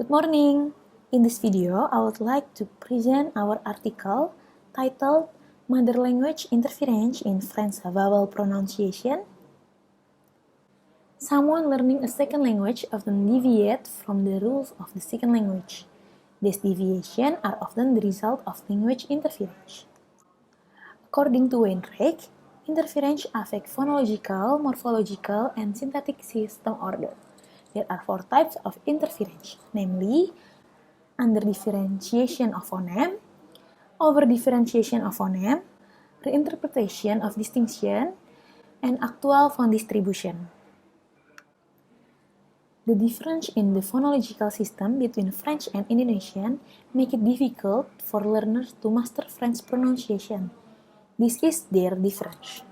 Good morning! In this video, I would like to present our article titled Mother Language Interference in French Vowel Pronunciation. Someone learning a second language often deviates from the rules of the second language. These deviations are often the result of language interference. According to Wainwright, interference affects phonological, morphological, and syntactic system order. There are 4 types of interference, namely under-differentiation of phoneme, over-differentiation of phoneme, reinterpretation of distinction, and actual phone distribution. The difference in the phonological system between French and Indonesian make it difficult for learners to master French pronunciation. This is their difference.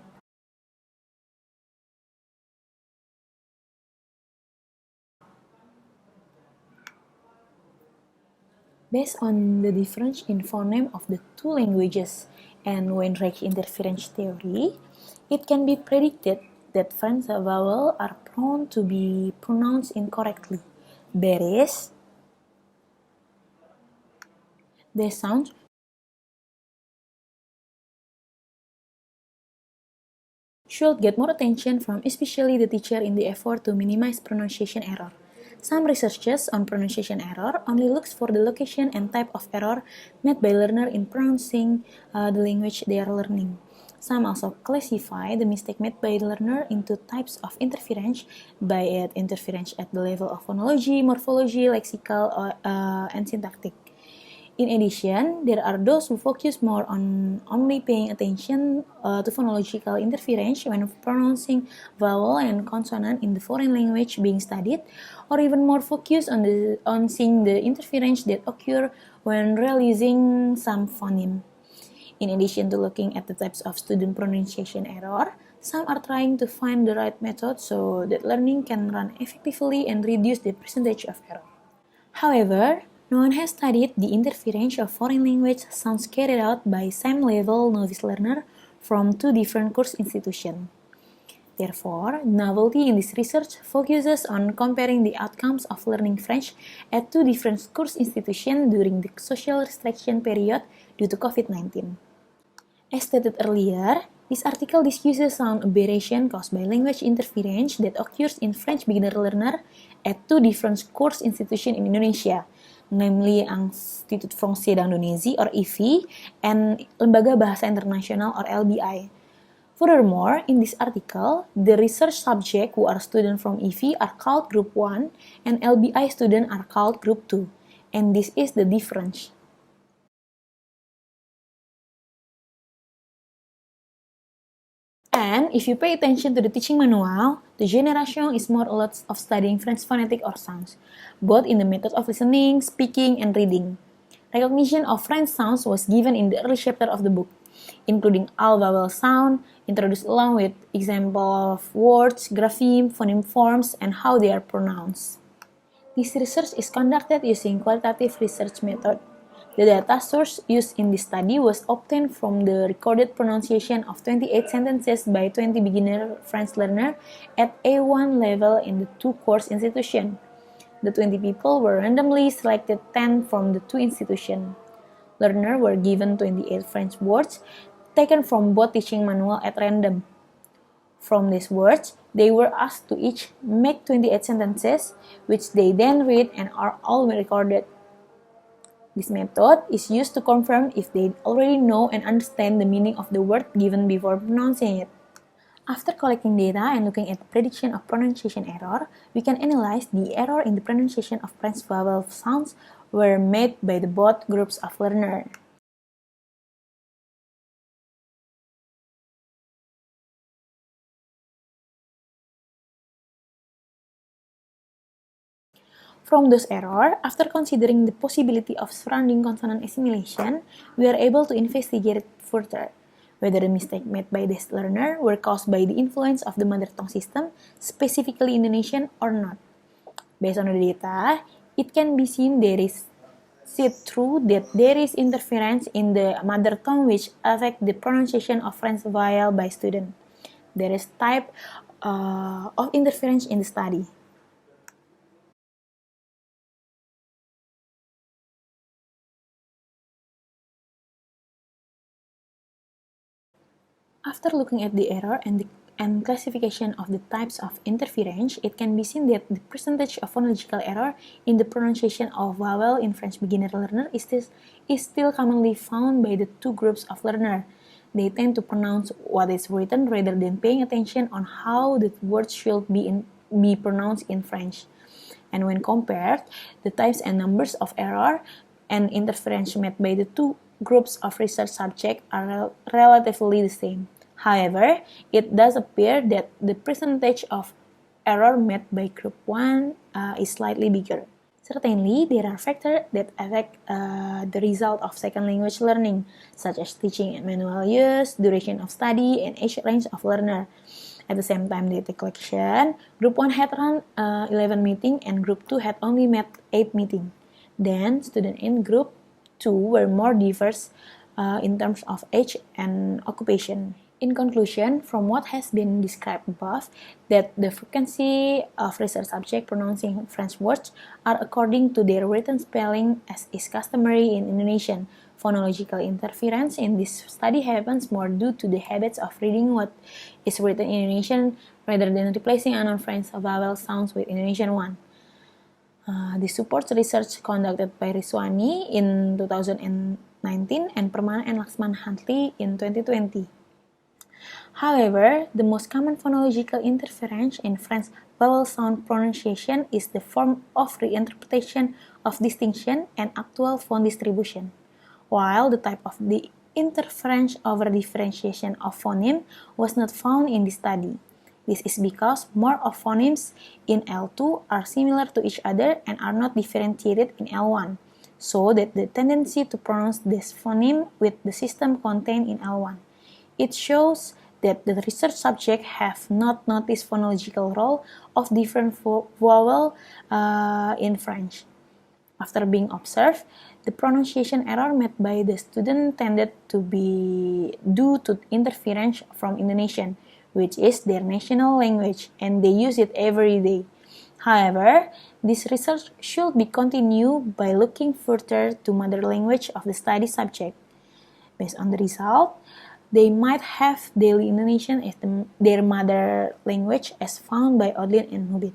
Based on the difference in phoneme of the two languages and Wainwright's interference theory, it can be predicted that French vowels are prone to be pronounced incorrectly. That is, the sound should get more attention from especially the teacher in the effort to minimize pronunciation error. Some researchers on pronunciation error only looks for the location and type of error made by learner in pronouncing the language they are learning. Some also classify the mistake made by the learner into types of interference by interference at the level of phonology, morphology, lexical, and syntactic. In addition, there are those who focus more on only paying attention to phonological interference when pronouncing vowel and consonant in the foreign language being studied, or even more focused on seeing the interference that occur when realizing some phoneme. In addition to looking at the types of student pronunciation error, some are trying to find the right method so that learning can run effectively and reduce the percentage of error. However, no one has studied the interference of foreign language sounds carried out by same-level novice learner from 2 different course institutions. Therefore, novelty in this research focuses on comparing the outcomes of learning French at 2 different course institutions during the social restriction period due to COVID-19. As stated earlier, this article discusses sound aberration caused by language interference that occurs in French beginner learner at 2 different course institutions in Indonesia, namely Institut Français d'Indonésie or IFI and Lembaga Bahasa Internasional or LBI. Furthermore, in this article, the research subjects who are students from IFI are called Group 1 and LBI students are called Group 2, and this is the difference. And if you pay attention to the teaching manual, the generation is more alert of studying French phonetic or sounds, both in the method of listening, speaking, and reading. Recognition of French sounds was given in the early chapter of the book, including all vowel sound, introduced along with example of words, grapheme, phoneme forms, and how they are pronounced. This research is conducted using qualitative research method. The data source used in this study was obtained from the recorded pronunciation of 28 sentences by 20 beginner French learners at A1 level in the 2 course institutions. The 20 people were randomly selected 10 from the 2 institutions. Learners were given 28 French words taken from both teaching manual at random. From these words, they were asked to each make 28 sentences, which they then read and are all recorded. This method is used to confirm if they already know and understand the meaning of the word given before pronouncing it. After collecting data and looking at the prediction of pronunciation error, we can analyze the error in the pronunciation of French vowel sounds were made by the both groups of learners. From those errors, after considering the possibility of surrounding consonant assimilation, we are able to investigate further whether the mistake made by this learner were caused by the influence of the mother tongue system, specifically Indonesian, or not. Based on the data, it can be seen true that there is interference in the mother tongue which affect the pronunciation of French vowel by students. There is type of interference in the study. After looking at the error and classification of the types of interference, it can be seen that the percentage of phonological error in the pronunciation of vowel in French beginner learner is still commonly found by the two groups of learner. They tend to pronounce what is written rather than paying attention on how the words should be pronounced in French. And when compared, the types and numbers of error and interference made by the two groups of research subjects are relatively the same. However, it does appear that the percentage of error made by group 1 is slightly bigger. Certainly, there are factors that affect the result of second language learning, such as teaching and manual use, duration of study, and age range of learner. At the same time, data collection, Group 1 had run 11 meetings and Group 2 had only met 8 meetings. Then, students in Group 2 were more diverse in terms of age and occupation. In conclusion, from what has been described above, that the frequency of research subjects pronouncing French words are according to their written spelling as is customary in Indonesian. Phonological interference in this study happens more due to the habits of reading what is written in Indonesian rather than replacing unknown French vowel sounds with Indonesian one. This supports research conducted by Rizwani in 2019 and Permana and Laksman Huntley in 2020. However, the most common phonological interference in French vowel sound pronunciation is the form of reinterpretation of distinction and actual phone distribution, while the type of the interference over differentiation of phoneme was not found in this study. This is because more of phonemes in L2 are similar to each other and are not differentiated in L1, so that the tendency to pronounce this phoneme with the system contained in L1. It shows that the research subjects have not noticed phonological role of different vowel in French. After being observed, the pronunciation error made by the student tended to be due to interference from Indonesian, which is their national language, and they use it every day. However, this research should be continued by looking further to mother language of the study subject. Based on the result, they might have daily Indonesian as their mother language as found by Odlin and Nubin.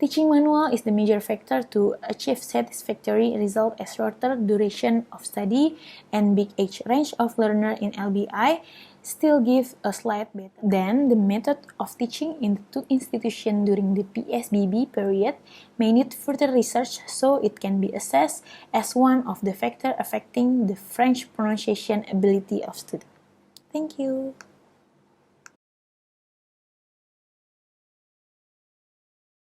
Teaching manual is the major factor to achieve satisfactory result as shorter duration of study and big age range of learner in LBI still give a slight better than the method of teaching in the two institutions during the PSBB period may need further research so it can be assessed as one of the factors affecting the French pronunciation ability of students. Thank you.